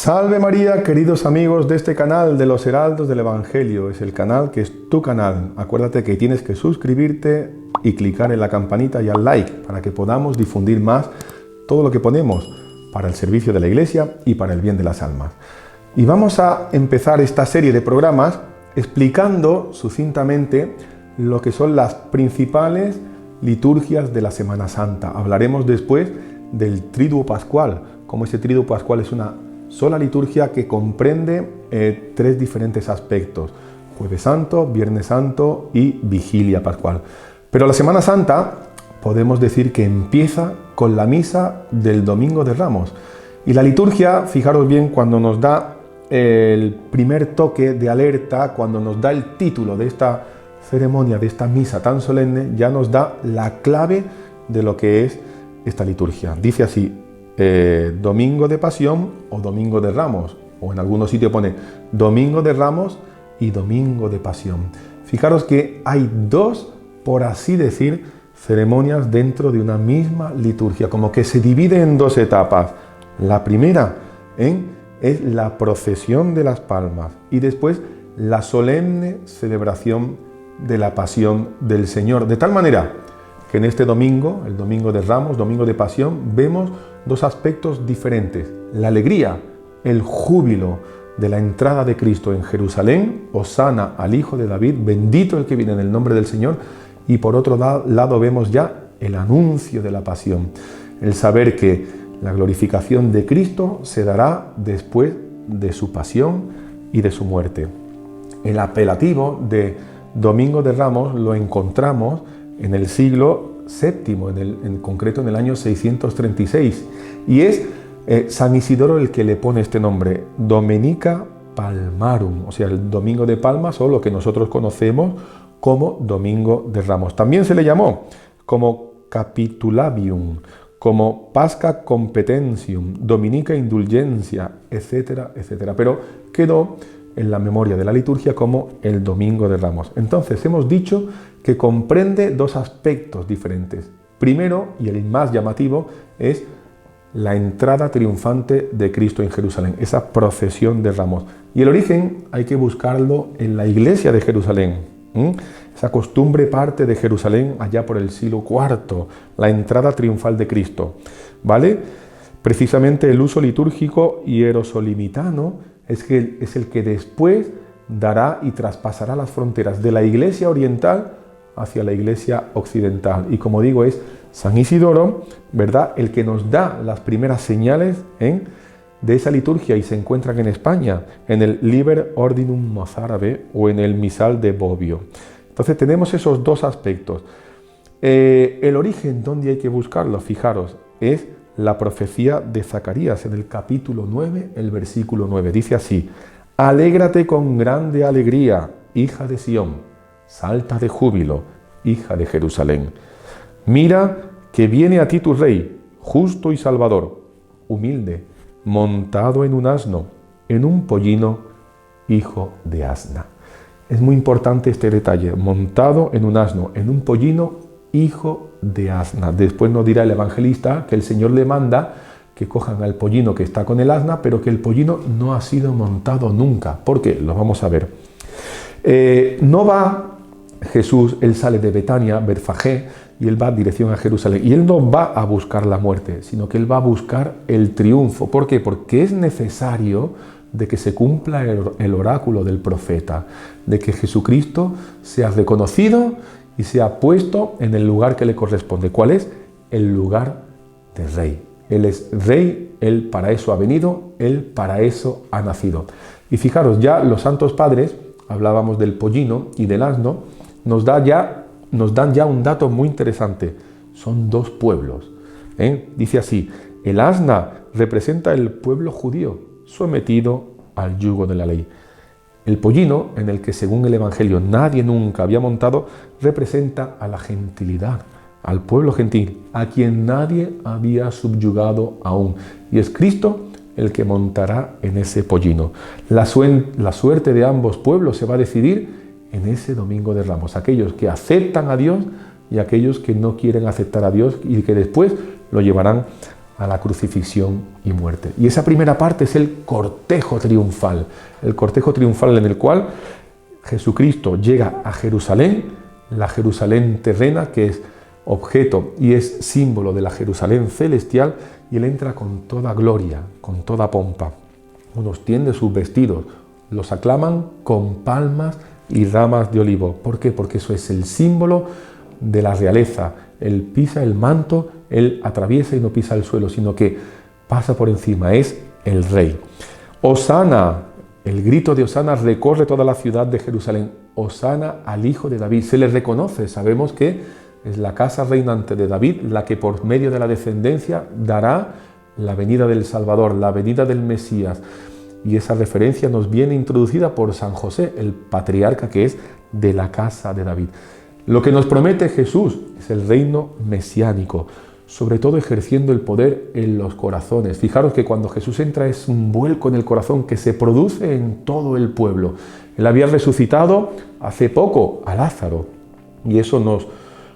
Salve María, queridos amigos de este canal de los Heraldos del Evangelio. Es el canal que es tu canal. Acuérdate que tienes que suscribirte y clicar en la campanita y al like para que podamos difundir más todo lo que ponemos para el servicio de la Iglesia y para el bien de las almas. Y vamos a empezar esta serie de programas explicando sucintamente lo que son las principales liturgias de la Semana Santa. Hablaremos después del Triduo Pascual, como ese Triduo Pascual es una sola liturgia que comprende tres diferentes aspectos: Jueves Santo, Viernes Santo y Vigilia Pascual. Pero la Semana Santa podemos decir que empieza con la misa del Domingo de Ramos. Y la liturgia, fijaros bien, cuando nos da el primer toque de alerta, cuando nos da el título de esta ceremonia, de esta misa tan solemne, ya nos da la clave de lo que es esta liturgia. Dice así: Domingo de Pasión o Domingo de Ramos, o en algunos sitios pone Domingo de Ramos y Domingo de Pasión. Fijaros que hay dos, por así decir, ceremonias dentro de una misma liturgia, como que se divide en dos etapas. La primera es la procesión de las palmas y después la solemne celebración de la Pasión del Señor, de tal manera que en este domingo, el Domingo de Ramos, Domingo de Pasión, vemos dos aspectos diferentes: la alegría, el júbilo de la entrada de Cristo en Jerusalén, hosana al Hijo de David, bendito el que viene en el nombre del Señor, y por otro lado vemos ya el anuncio de la pasión, el saber que la glorificación de Cristo se dará después de su pasión y de su muerte. El apelativo de Domingo de Ramos lo encontramos en el siglo VII, en concreto en el año 636, y es San Isidoro el que le pone este nombre, Domenica Palmarum, o sea, el Domingo de Palmas, o lo que nosotros conocemos como Domingo de Ramos. También se le llamó como Capitulabium, como Pasca Competentium, Dominica Indulgencia, etcétera, etcétera. Pero quedó en la memoria de la liturgia como el Domingo de Ramos. Entonces hemos dicho que comprende dos aspectos diferentes. Primero, y el más llamativo, es la entrada triunfante de Cristo en Jerusalén, esa procesión de Ramos. Y el origen hay que buscarlo en la iglesia de Jerusalén. Esa costumbre parte de Jerusalén allá por el siglo IV, la entrada triunfal de Cristo, ¿vale? Precisamente el uso litúrgico hierosolimitano es el que después dará y traspasará las fronteras de la iglesia oriental hacia la iglesia occidental. Y como digo, es San Isidoro, ¿verdad?, el que nos da las primeras señales de esa liturgia, y se encuentran en España, en el Liber Ordinum Mozárabe o en el Misal de Bobbio. Entonces tenemos esos dos aspectos. El origen, ¿dónde hay que buscarlo? Fijaros, es la profecía de Zacarías en el capítulo 9, el versículo 9. Dice así: Alégrate con grande alegría, hija de Sión, salta de júbilo, hija de Jerusalén. Mira que viene a ti tu rey, justo y salvador, humilde, montado en un asno, en un pollino, hijo de asna. Es muy importante este detalle: montado en un asno, en un pollino, hijo de asna. Después nos dirá el evangelista que el Señor le manda que cojan al pollino que está con el asna, pero que el pollino no ha sido montado nunca. ¿Por qué? Lo vamos a ver. No va Jesús, él sale de Betania, Betfagé, y él va en dirección a Jerusalén. Y él no va a buscar la muerte, sino que él va a buscar el triunfo. ¿Por qué? Porque es necesario de que se cumpla el oráculo del profeta, de que Jesucristo sea reconocido y sea puesto en el lugar que le corresponde. ¿Cuál es? El lugar de rey. Él es rey, él para eso ha venido, él para eso ha nacido. Y fijaros, ya los santos padres, hablábamos del pollino y del asno, nos dan ya un dato muy interesante. Son dos pueblos. Dice así: el asna representa el pueblo judío sometido al yugo de la ley. El pollino, en el que según el Evangelio nadie nunca había montado, representa a la gentilidad, al pueblo gentil, a quien nadie había subyugado aún. Y es Cristo el que montará en ese pollino. La suerte de ambos pueblos se va a decidir en ese Domingo de Ramos. Aquellos que aceptan a Dios y aquellos que no quieren aceptar a Dios y que después lo llevarán a la crucifixión y muerte. Y esa primera parte es el cortejo triunfal en el cual Jesucristo llega a Jerusalén, la Jerusalén terrena, que es objeto y es símbolo de la Jerusalén celestial, y él entra con toda gloria, con toda pompa. Unos tiende sus vestidos, los aclaman con palmas y ramas de olivo. ¿Por qué? Porque eso es el símbolo de la realeza. Él pisa el manto, él atraviesa y no pisa el suelo, sino que pasa por encima, es el rey. Hosana, el grito de Hosana recorre toda la ciudad de Jerusalén. Hosana al hijo de David. Se le reconoce, sabemos que es la casa reinante de David la que por medio de la descendencia dará la venida del Salvador, la venida del Mesías. Y esa referencia nos viene introducida por San José, el patriarca que es de la casa de David. Lo que nos promete Jesús es el reino mesiánico, sobre todo ejerciendo el poder en los corazones. Fijaros que cuando Jesús entra es un vuelco en el corazón que se produce en todo el pueblo. Él había resucitado hace poco a Lázaro y eso nos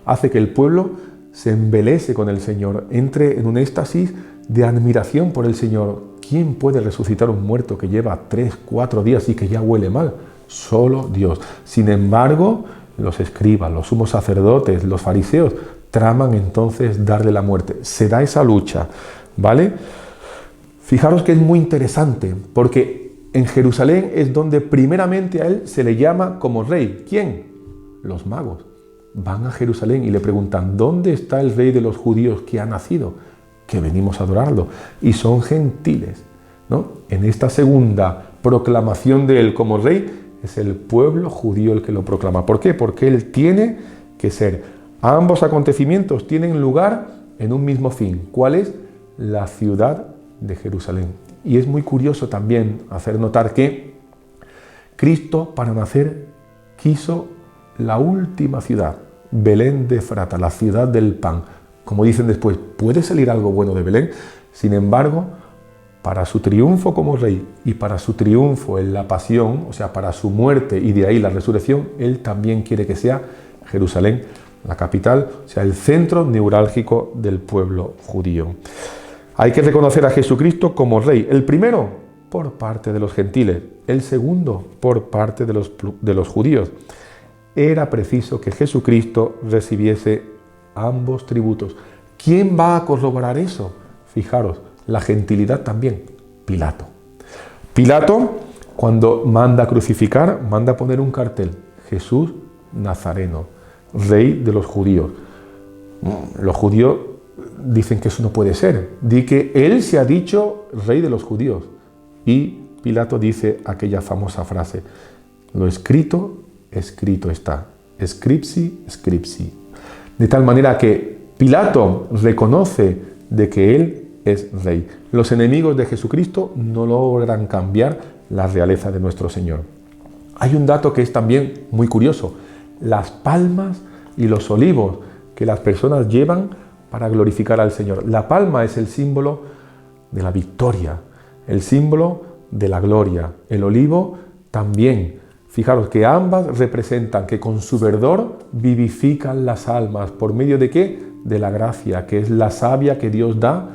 hace que el pueblo se embelese con el Señor, entre en un éxtasis de admiración por el Señor. ¿Quién puede resucitar un muerto que lleva 3, 4 días y que ya huele mal? Solo Dios. Sin embargo, los escribas, los sumos sacerdotes, los fariseos traman entonces darle la muerte. Se da esa lucha, ¿vale? Fijaros que es muy interesante, porque en Jerusalén es donde primeramente a él se le llama como rey. ¿Quién? Los magos. Van a Jerusalén y le preguntan, ¿dónde está el rey de los judíos que ha nacido? Que venimos a adorarlo. Y son gentiles, ¿no? En esta segunda proclamación de él como rey, es el pueblo judío el que lo proclama. ¿Por qué? Porque él tiene que ser. Ambos acontecimientos tienen lugar en un mismo fin. ¿Cuál es? La ciudad de Jerusalén. Y es muy curioso también hacer notar que Cristo, para nacer, quiso la última ciudad, Belén de Efrata, la ciudad del pan. Como dicen después, ¿puede salir algo bueno de Belén? Sin embargo, para su triunfo como rey y para su triunfo en la pasión, o sea, para su muerte y de ahí la resurrección, él también quiere que sea Jerusalén, la capital, o sea, el centro neurálgico del pueblo judío. Hay que reconocer a Jesucristo como rey, el primero por parte de los gentiles, el segundo por parte de los judíos. Era preciso que Jesucristo recibiese ambos tributos. ¿Quién va a corroborar eso? Fijaros, la gentilidad también, Pilato. Pilato, cuando manda crucificar, manda poner un cartel, Jesús Nazareno, rey de los judíos. Los judíos dicen que eso no puede ser, di que él se ha dicho rey de los judíos. Y Pilato dice aquella famosa frase, lo escrito, escrito está, scripsi, scripsi. De tal manera que Pilato reconoce de que él es rey. Los enemigos de Jesucristo no logran cambiar la realeza de nuestro Señor. Hay un dato que es también muy curioso. Las palmas y los olivos que las personas llevan para glorificar al Señor. La palma es el símbolo de la victoria, el símbolo de la gloria. El olivo también. Fijaros que ambas representan que con su verdor vivifican las almas. ¿Por medio de qué? De la gracia, que es la savia que Dios da.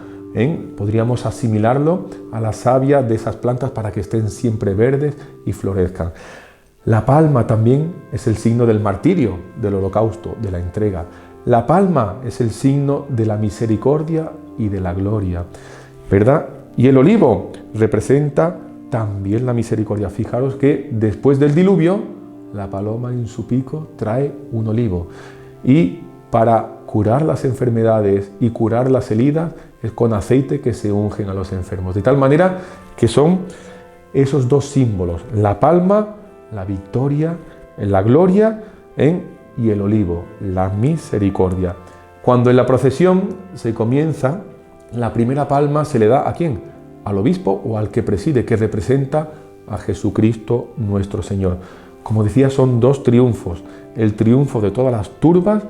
Podríamos asimilarlo a la savia de esas plantas para que estén siempre verdes y florezcan. La palma también es el signo del martirio, del holocausto, de la entrega. La palma es el signo de la misericordia y de la gloria, ¿verdad? Y el olivo representa también la misericordia. Fijaros que después del diluvio, la paloma en su pico trae un olivo. Y para curar las enfermedades y curar las heridas es con aceite que se ungen a los enfermos. De tal manera que son esos dos símbolos, la palma, la victoria, la gloria, y el olivo, la misericordia. Cuando en la procesión se comienza, la primera palma se le da ¿a quién? Al obispo o al que preside, que representa a Jesucristo nuestro Señor. Como decía, son dos triunfos, el triunfo de todas las turbas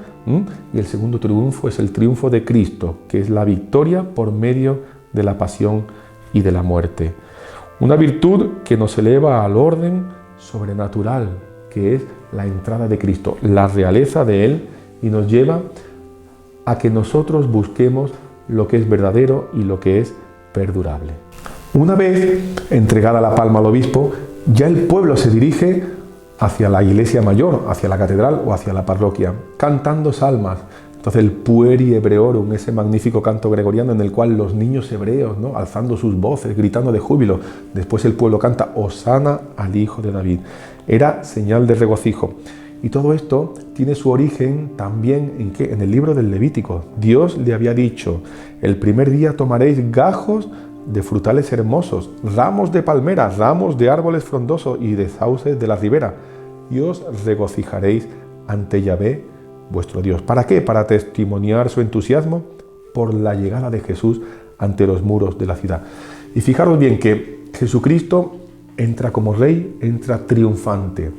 y el segundo triunfo es el triunfo de Cristo, que es la victoria por medio de la pasión y de la muerte. Una virtud que nos eleva al orden sobrenatural, que es la entrada de Cristo, la realeza de Él, y nos lleva a que nosotros busquemos lo que es verdadero y lo que es perdurable. Una vez entregada la palma al obispo, ya el pueblo se dirige hacia la iglesia mayor, hacia la catedral o hacia la parroquia, cantando salmas. Entonces el Pueri Hebreorum, ese magnífico canto gregoriano en el cual los niños hebreos, ¿no?, alzando sus voces, gritando de júbilo, después el pueblo canta Hosana al Hijo de David. Era señal de regocijo. Y todo esto tiene su origen también ¿en qué? En el libro del Levítico. Dios le había dicho: el primer día tomaréis gajos de frutales hermosos, ramos de palmeras, ramos de árboles frondosos y de sauces de la ribera, y os regocijaréis ante Yahvé vuestro Dios. ¿Para qué? Para testimoniar su entusiasmo por la llegada de Jesús ante los muros de la ciudad. Y fijaros bien que Jesucristo entra como rey, entra triunfante.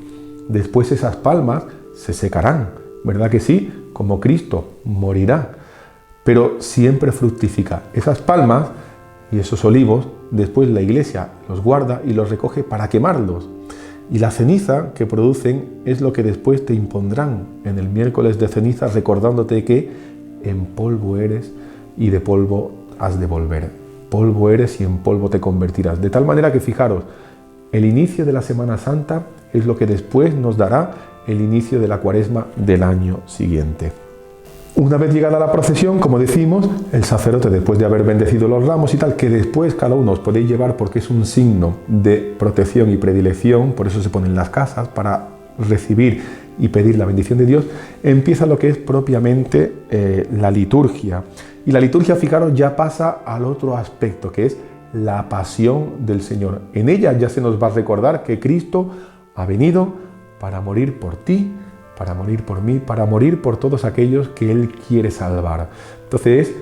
Después esas palmas se secarán, ¿verdad que sí? Como Cristo morirá, pero siempre fructifica. Esas palmas y esos olivos, después la iglesia los guarda y los recoge para quemarlos. Y la ceniza que producen es lo que después te impondrán en el miércoles de ceniza, recordándote que en polvo eres y de polvo has de volver. Polvo eres y en polvo te convertirás. De tal manera que fijaros, el inicio de la Semana Santa es lo que después nos dará el inicio de la Cuaresma del año siguiente. Una vez llegada la procesión, como decimos, el sacerdote, después de haber bendecido los ramos y tal, que después cada uno os podéis llevar porque es un signo de protección y predilección, por eso se ponen las casas, para recibir y pedir la bendición de Dios, empieza lo que es propiamente la liturgia. Y la liturgia, fijaros, ya pasa al otro aspecto, que es la pasión del Señor. En ella ya se nos va a recordar que Cristo ha venido para morir por ti, para morir por mí, para morir por todos aquellos que Él quiere salvar. Entonces es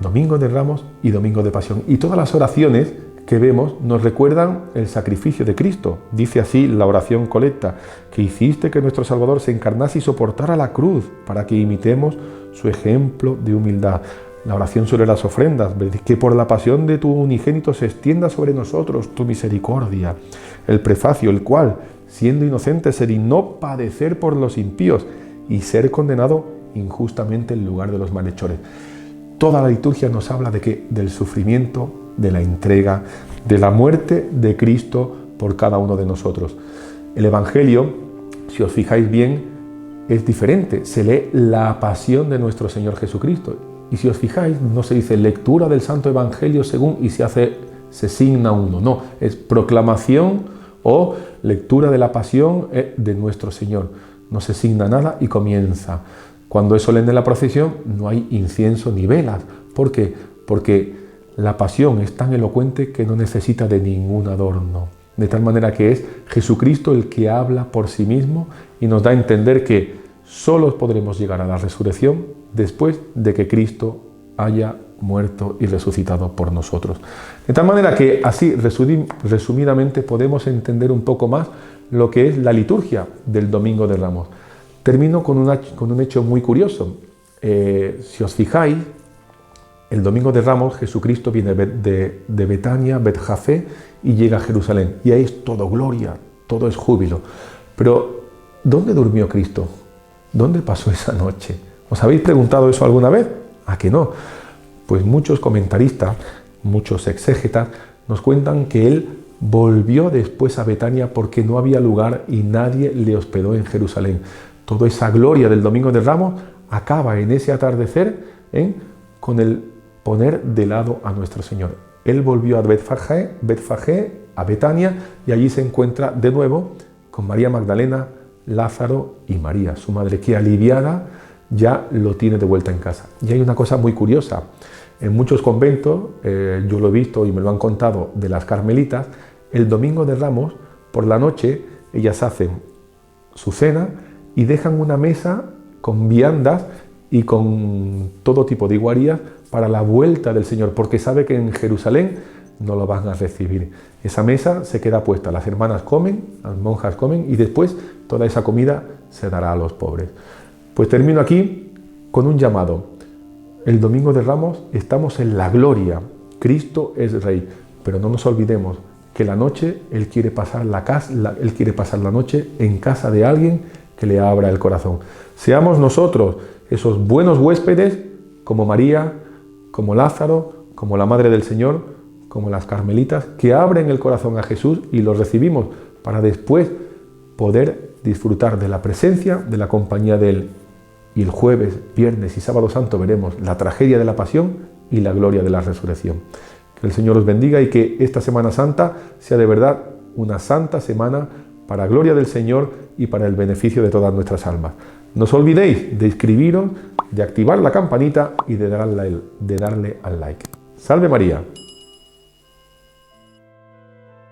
Domingo de Ramos y Domingo de Pasión. Y todas las oraciones que vemos nos recuerdan el sacrificio de Cristo. Dice así la oración colecta: que hiciste que nuestro Salvador se encarnase y soportara la cruz, para que imitemos su ejemplo de humildad. La oración sobre las ofrendas: que por la pasión de tu unigénito se extienda sobre nosotros tu misericordia. El prefacio, el cual, siendo inocente, se dignó padecer por los impíos y ser condenado injustamente en lugar de los malhechores. Toda la liturgia nos habla de qué: del sufrimiento, de la entrega, de la muerte de Cristo por cada uno de nosotros. El Evangelio, si os fijáis bien, es diferente. Se lee la pasión de nuestro Señor Jesucristo. Y si os fijáis, no se dice lectura del Santo Evangelio según y se signa uno. No, es proclamación o lectura de la pasión de nuestro Señor. No se signa nada y comienza. Cuando es solemne la procesión, no hay incienso ni velas. ¿Por qué? Porque la pasión es tan elocuente que no necesita de ningún adorno. De tal manera que es Jesucristo el que habla por sí mismo y nos da a entender que solos podremos llegar a la resurrección después de que Cristo haya muerto y resucitado por nosotros. De tal manera que así, resumidamente, podemos entender un poco más lo que es la liturgia del Domingo de Ramos. Termino con un hecho muy curioso. Si os fijáis, el Domingo de Ramos Jesucristo viene de Betania, Bet-Jafé, y llega a Jerusalén. Y ahí es todo gloria, todo es júbilo. Pero, ¿dónde durmió Cristo? ¿Dónde pasó esa noche? ¿Os habéis preguntado eso alguna vez? ¿A que no? Pues muchos comentaristas, muchos exégetas, nos cuentan que Él volvió después a Betania porque no había lugar y nadie le hospedó en Jerusalén. Toda esa gloria del Domingo de Ramos acaba en ese atardecer con el poner de lado a nuestro Señor. Él volvió a Betfagé, a Betania, y allí se encuentra de nuevo con María Magdalena, Lázaro y María, su madre, que aliviada ya lo tiene de vuelta en casa. Y hay una cosa muy curiosa. En muchos conventos, yo lo he visto y me lo han contado, de las carmelitas, el Domingo de Ramos, por la noche, ellas hacen su cena y dejan una mesa con viandas y con todo tipo de iguarías para la vuelta del Señor, porque sabe que en Jerusalén no lo van a recibir. Esa mesa se queda puesta, las hermanas comen, las monjas comen, y después toda esa comida se dará a los pobres. Pues termino aquí con un llamado. El Domingo de Ramos estamos en la gloria. Cristo es Rey, pero no nos olvidemos que la noche Él quiere pasar la noche en casa de alguien que le abra el corazón. Seamos nosotros esos buenos huéspedes como María, como Lázaro, como la Madre del Señor, como las carmelitas, que abren el corazón a Jesús y los recibimos para después poder disfrutar de la presencia, de la compañía de Él. Y el jueves, viernes y sábado santo veremos la tragedia de la pasión y la gloria de la resurrección. Que el Señor os bendiga y que esta Semana Santa sea de verdad una santa semana para gloria del Señor y para el beneficio de todas nuestras almas. No os olvidéis de inscribiros, de activar la campanita y de darle al like. ¡Salve María!